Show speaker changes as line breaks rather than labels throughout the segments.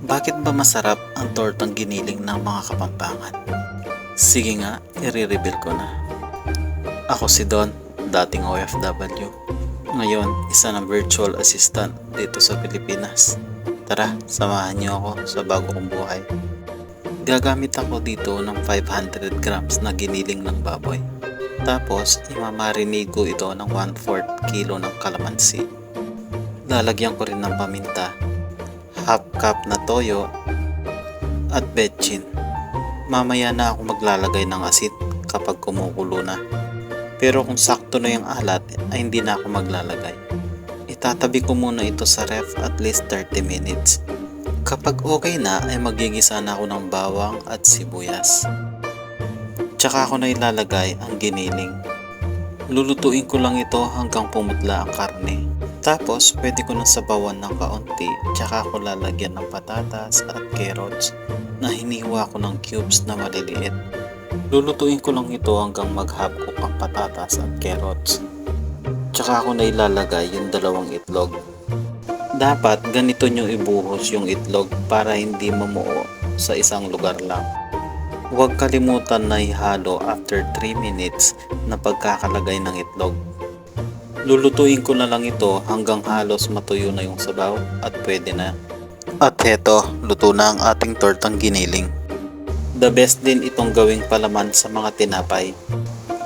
Bakit ba masarap ang tortang giniling ng mga Kapampangan? Sige nga, i-reveal ko na. Ako si Don, dating OFW. Ngayon, isa ng virtual assistant dito sa Pilipinas. Tara, samahan niyo ako sa bago kong buhay. Gagamit ako dito ng 500 grams na giniling ng baboy. Tapos, imamarinate ko ito ng 1/4 kilo ng kalamansi. Lalagyan ko rin ng paminta, half cup na toyo, at betchin. Mamaya na ako maglalagay ng asin kapag kumukulo na. Pero kung sakto na yung alat, ay hindi na ako maglalagay. Itatabi ko muna ito sa ref at least 30 minutes. Kapag okay na, ay magigisa na ako ng bawang at sibuyas. Tsaka ako na ilalagay ang giniling. Lulutuin ko lang ito hanggang pumutla ang karne. Tapos, pwede ko nang sabawan ng kaunti, tsaka ako lalagyan ng patatas at carrots na hiniwa ko ng cubes na maliliit. Lulutuin ko lang ito hanggang mag-half cook ang patatas at carrots. Tsaka ako na ilalagay yung 2 itlog. Dapat ganito nyo ibuhos yung itlog para hindi mamuo sa isang lugar lang. Huwag kalimutan na ihalo after 3 minutes na pagkakalagay ng itlog. Lulutuin ko na lang ito hanggang halos matuyo na yung sabaw at pwede na. At heto, luto na ang ating tortang giniling. The best din itong gawing palaman sa mga tinapay.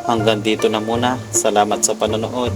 Hanggang dito na muna. Salamat sa panonood.